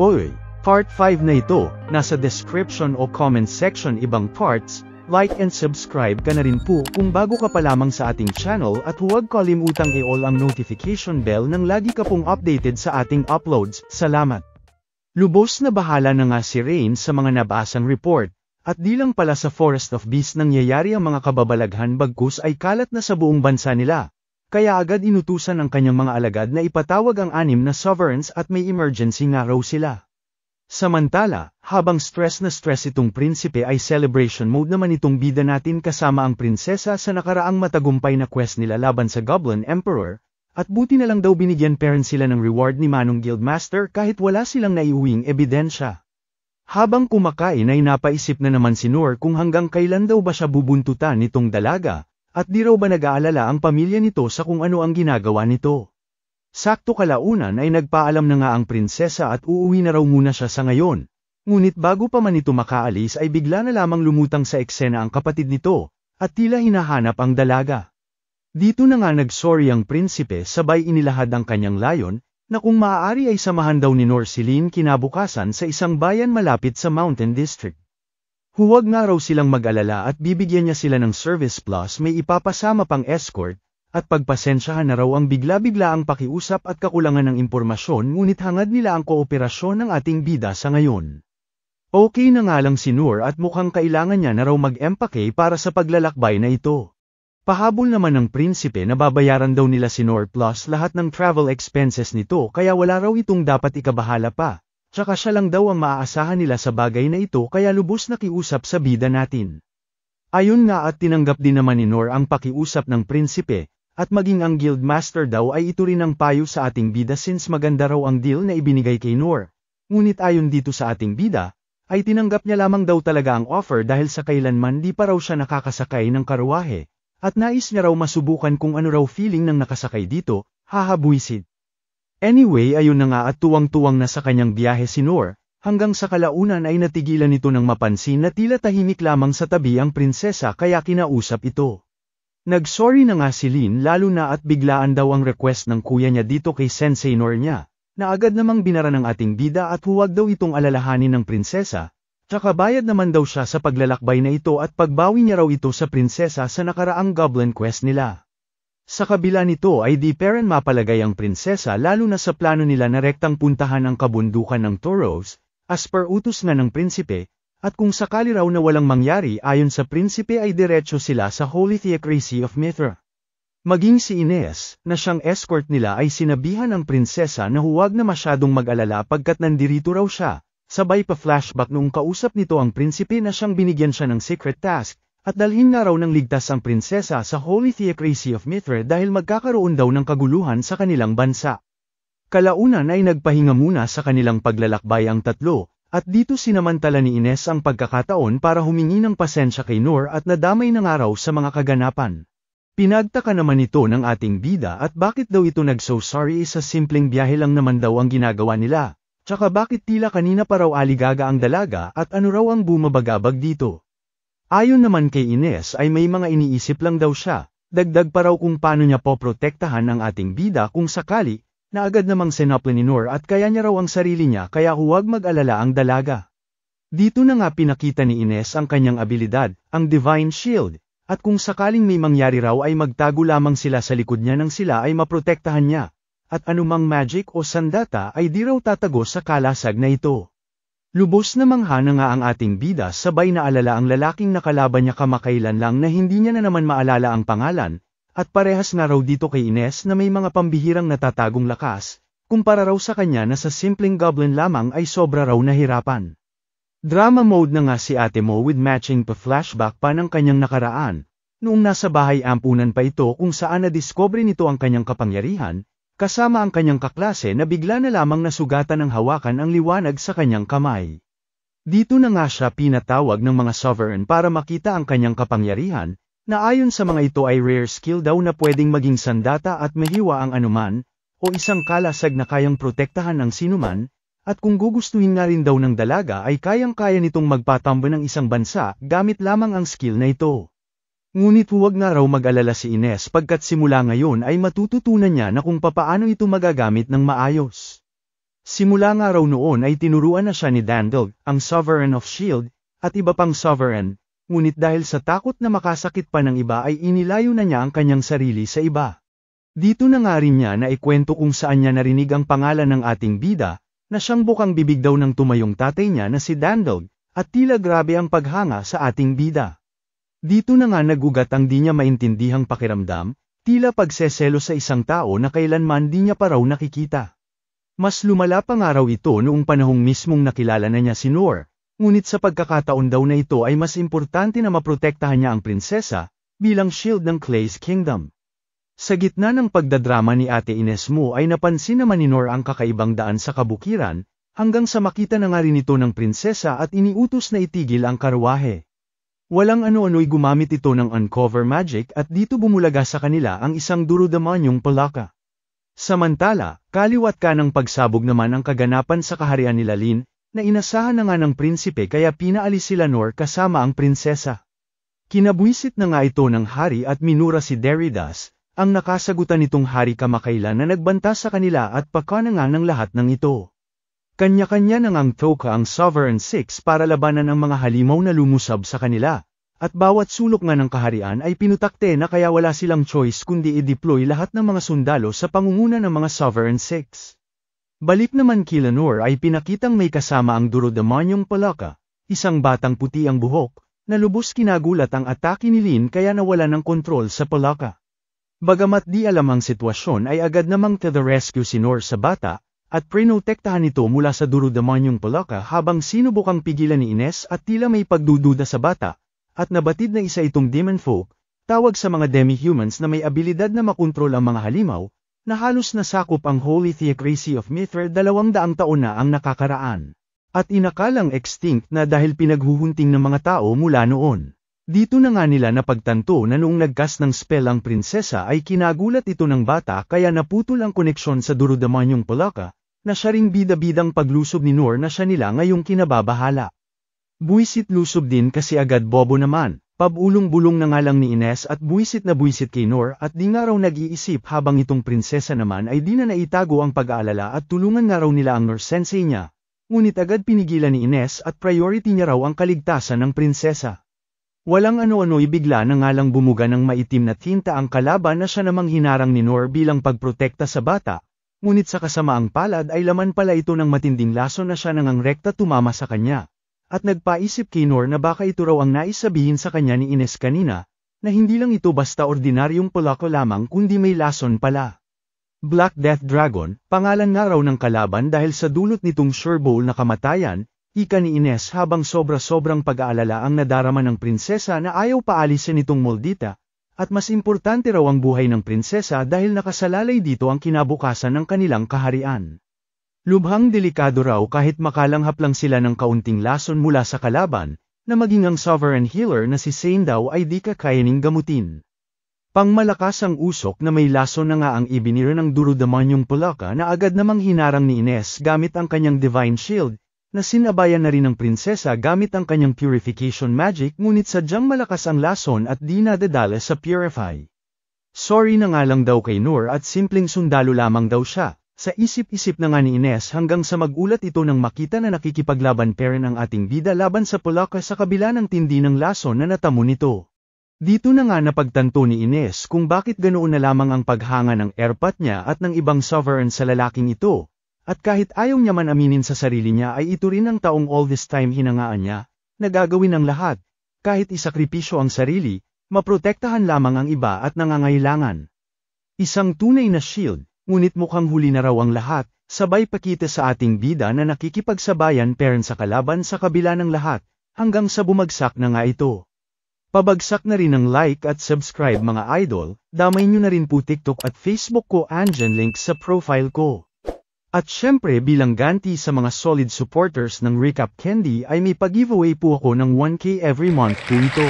Oy, part 5 na ito, nasa description o comment section ibang parts, like and subscribe ka na rin po kung bago ka pa lamang sa ating channel at huwag kalimutang i-all ang notification bell nang lagi ka pong updated sa ating uploads, salamat. Lubos na bahala na nga si Rain sa mga nabasang report, at di lang pala sa Forest of Beasts nangyayari ang mga kababalaghan bagkus ay kalat na sa buong bansa nila. Kaya agad inutusan ang kanyang mga alagad na ipatawag ang 6 na sovereigns at may emergency nga raw sila. Samantala, habang stress na stress itong prinsipe ay celebration mode naman itong bida natin kasama ang prinsesa sa nakaraang matagumpay na quest nila laban sa Goblin Emperor, at buti na lang daw binigyan parents sila ng reward ni Manong Guildmaster kahit wala silang naiuwing ebidensya. Habang kumakain ay napaisip na naman si Noor kung hanggang kailan daw ba siya bubuntutan nitong dalaga. At di raw ba nag-aalala ang pamilya nito sa kung ano ang ginagawa nito? Sakto kalaunan ay nagpaalam na nga ang prinsesa at uuwi na raw muna siya sa ngayon. Ngunit bago pa man ito makaalis ay bigla na lamang lumutang sa eksena ang kapatid nito, at tila hinahanap ang dalaga. Dito na nga nagsorry ang prinsipe sabay inilahad ang kanyang layon, na kung maaari ay samahan daw ni Noor si Lin kinabukasan sa isang bayan malapit sa Mountain District. Huwag nga raw silang mag-alala at bibigyan niya sila ng service plus may ipapasama pang escort, at pagpasensyahan na raw ang bigla-bigla ang pakiusap at kakulangan ng impormasyon ngunit hangad nila ang kooperasyon ng ating bida sa ngayon. Okay na nga lang si Noor at mukhang kailangan niya na raw mag-empake para sa paglalakbay na ito. Pahabol naman ng prinsipe na babayaran daw nila si Noor plus lahat ng travel expenses nito kaya wala raw itong dapat ikabahala pa. Tsaka siya lang daw ang maaasahan nila sa bagay na ito kaya lubos na kiusap sa bida natin. Ayun nga at tinanggap din naman ni Noor ang pakiusap ng prinsipe, at maging ang guildmaster daw ay ito rin ang payo sa ating bida since maganda raw ang deal na ibinigay kay Noor. Ngunit ayon dito sa ating bida, ay tinanggap niya lamang daw talaga ang offer dahil sa kailanman di pa raw siya nakakasakay ng karuwahe, at nais niya raw masubukan kung ano raw feeling ng nakasakay dito, hahabwisit. Anyway ayun na nga at tuwang-tuwang na sa kanyang biyahe si Noor, hanggang sa kalaunan ay natigilan nito ng mapansin na tila tahimik lamang sa tabi ang prinsesa kaya kinausap ito. Nagsorry na nga si Lin lalo na at biglaan daw ang request ng kuya niya dito kay Sensei Noor niya, na agad namang binara ng ating bida at huwag daw itong alalahanin ng prinsesa, tsaka bayad naman daw siya sa paglalakbay na ito at pagbawi niya raw ito sa prinsesa sa nakaraang Goblin Quest nila. Sa kabila nito ay di peren mapalagay ang prinsesa lalo na sa plano nila na rektang puntahan ang kabundukan ng Toros, as per utos nga ng prinsipe, at kung sakali raw na walang mangyari ayon sa prinsipe ay diretso sila sa Holy Theocracy of Mithra. Maging si Ines, na siyang escort nila ay sinabihan ng prinsesa na huwag na masyadong mag-alala pagkat nandirito raw siya, sabay pa flashback noong kausap nito ang prinsipe na siyang binigyan siya ng secret task, at dalhin nga raw ng ligtas ang prinsesa sa Holy Theocracy of Mithra dahil magkakaroon daw ng kaguluhan sa kanilang bansa. Kalaunan ay nagpahinga muna sa kanilang paglalakbay ang tatlo, at dito sinamantala ni Ines ang pagkakataon para humingi ng pasensya kay Noor at nadamay na nga raw sa mga kaganapan. Pinagtaka naman ito ng ating bida at bakit daw ito nag-so sorry sa simpleng biyahe lang naman daw ang ginagawa nila, tsaka bakit tila kanina pa raw aligaga ang dalaga at ano raw ang bumabagabag dito. Ayon naman kay Ines ay may mga iniisip lang daw siya, dagdag pa raw kung paano niya poprotektahan ang ating bida kung sakali, na agad namang sinapla ni Noor at kaya niya raw ang sarili niya kaya huwag mag-alala ang dalaga. Dito na nga pinakita ni Ines ang kanyang abilidad, ang Divine Shield, at kung sakaling may mangyari raw ay magtago lamang sila sa likod niya nang sila ay maprotektahan niya, at anumang magic o sandata ay di raw tatago sa kalasag na ito. Lubos na mangha na nga ang ating bida sabay na alala ang lalaking nakalaban niya kamakailan lang na hindi niya na naman maalala ang pangalan, at parehas na raw dito kay Ines na may mga pambihirang natatagong lakas, kumpara raw sa kanya na sa simpleng goblin lamang ay sobra raw nahirapan. Drama mode na nga si ate mo with matching pa flashback pa ng kanyang nakaraan, noong nasa bahay ampunan pa ito kung saan nadiscover nito ang kanyang kapangyarihan, kasama ang kanyang kaklase na bigla na lamang nasugatan ng hawakan ang liwanag sa kanyang kamay. Dito na nga siya pinatawag ng mga sovereign para makita ang kanyang kapangyarihan, na ayon sa mga ito ay rare skill daw na pwedeng maging sandata at mahiwa ang anuman, o isang kalasag na kayang protektahan ang sinuman, at kung gugustuhin na rin daw ng dalaga ay kayang-kaya nitong magpatambo ng isang bansa gamit lamang ang skill na ito. Ngunit huwag nga raw mag-alala si Ines pagkat simula ngayon ay matututunan niya na kung papaano ito magagamit ng maayos. Simula nga raw noon ay tinuruan na siya ni Dandel, ang Sovereign of Shield, at iba pang Sovereign, ngunit dahil sa takot na makasakit pa ng iba ay inilayo na niya ang kanyang sarili sa iba. Dito na nga rin niya na ikwento kung saan niya narinig ang pangalan ng ating bida, na siyang bukang bibig daw ng tumayong tatay niya na si Dandel, at tila grabe ang paghanga sa ating bida. Dito na nga nagugat ang di niya maintindihang pakiramdam, tila pagseselo sa isang tao na kailanman di niya pa raw nakikita. Mas lumala pa nga raw ito noong panahong mismong nakilala na niya si Noor, ngunit sa pagkakataon daw na ito ay mas importante na maprotektahan niya ang prinsesa, bilang shield ng Clay's Kingdom. Sa gitna ng pagdadrama ni Ate Ines Mo ay napansin naman ni Noor ang kakaibang daan sa kabukiran, hanggang sa makita na nga rin ito ng prinsesa at iniutos na itigil ang karwahe. Walang ano-ano'y gumamit ito ng uncover magic at dito bumulaga sa kanila ang isang duro-demonyong palaka. Samantala, kaliwat ka ng pagsabog naman ang kaganapan sa kaharian ni Lalin, na inasahan na nga ng prinsipe kaya pinaalis sila Noor kasama ang prinsesa. Kinabwisit na nga ito ng hari at minura si Deridas, ang nakasagutan nitong hari kamakailan na nagbanta sa kanila at pakananga ng lahat ng ito. Kanya-kanya nang ang Thoka ang Sovereign Six para labanan ang mga halimaw na lumusab sa kanila, at bawat sulok nga ng kaharian ay pinutakte na kaya wala silang choice kundi i-deploy lahat ng mga sundalo sa pangunguna ng mga Sovereign Six. Balik naman kila Noor ay pinakitang may kasama ang duro-demonyong palaka, isang batang puti ang buhok, na lubos kinagulat ang atake ni Lin kaya nawala ng kontrol sa palaka. Bagamat di alam ang sitwasyon ay agad namang to the rescue si Noor sa bata, at prinotektahan ito mula sa duro-demonyong palaka habang sinubukang pigilan ni Ines at tila may pagdududa sa bata, at nabatid na isa itong demon folk, tawag sa mga demi-humans na may abilidad na makontrol ang mga halimaw, na halos nasakop ang Holy Theocracy of Mithra 200 taon na ang nakakaraan, at inakalang extinct na dahil pinaghuhunting ng mga tao mula noon. Dito na nga nila napagtanto na noong nagcast ng spell ang prinsesa ay kinagulat ito ng bata kaya naputol ang koneksyon sa duro-demonyong palaka, na siya ring bida-bidang paglusob ni Noor na siya nila ngayong kinababahala. Buwisit lusob din kasi agad bobo naman, pabulong-bulong na nga lang ni Ines at buwisit na buwisit kay Noor at di nga raw nag-iisip habang itong prinsesa naman ay di na naitago ang pag-aalala at tulungan nga raw nila ang nurse sensei niya, ngunit agad pinigilan ni Ines at priority niya raw ang kaligtasan ng prinsesa. Walang ano-ano'y bigla na nga lang bumuga ng maitim na tinta ang kalaban na siya namang hinarang ni Noor bilang pagprotekta sa bata, ngunit sa kasamaang palad ay laman pala ito ng matinding lason na siya nang rekta tumama sa kanya. At nagpaisip kay Noor na baka ito raw ang naisabihin sa kanya ni Ines kanina, na hindi lang ito basta ordinaryong palaka lamang kundi may lason pala. Black Death Dragon, pangalan nga raw ng kalaban dahil sa dulot nitong sureball na kamatayan, ika ni Ines habang sobra-sobrang pag-aalala ang nadarama ng prinsesa na ayaw paalisin itong moldita, at mas importante raw ang buhay ng prinsesa dahil nakasalalay dito ang kinabukasan ng kanilang kaharian. Lubhang delikado raw kahit makalanghap lang sila ng kaunting lason mula sa kalaban, na maging ang sovereign healer na si Sane daw ay di kakayaning gamutin. Pangmalakas ang usok na may lason na nga ang ibinira ng duro-demonyong palaka na agad namang hinarang ni Ines gamit ang kanyang divine shield, na sinabayan na rin ng prinsesa gamit ang kanyang purification magic ngunit sadyang malakas ang lason at di nadadala sa purify. Sorry na nga lang daw kay Noor at simpleng sundalo lamang daw siya, sa isip-isip na nga ni Ines hanggang sa magulat ito nang makita na nakikipaglaban pa rin ang ating bida laban sa palaka sa kabila ng tindi ng lason na natamo nito. Dito na nga napagtanto ni Ines kung bakit ganoon na lamang ang paghanga ng airpat niya at ng ibang sovereign sa lalaking ito. At kahit ayaw niya man aminin sa sarili niya ay ito rin ang taong all this time hinangaan niya, na gagawin ang lahat, kahit isakripisyo ang sarili, maprotektahan lamang ang iba at nangangailangan. Isang tunay na shield, ngunit mukhang huli na raw ang lahat, sabay pakita sa ating bida na nakikipagsabayan peren sa kalaban sa kabila ng lahat, hanggang sa bumagsak na nga ito. Pabagsak na rin ng like at subscribe mga idol, damay nyo na rin po TikTok at Facebook ko andyan link sa profile ko. At syempre bilang ganti sa mga solid supporters ng Recap Candy ay may pag-giveaway po ako ng 1K every month po ito.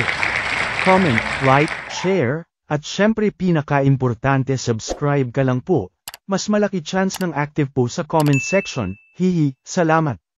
Comment, like, share, at syempre pinaka-importante subscribe ka lang po. Mas malaki chance ng active po sa comment section. Hihi, salamat.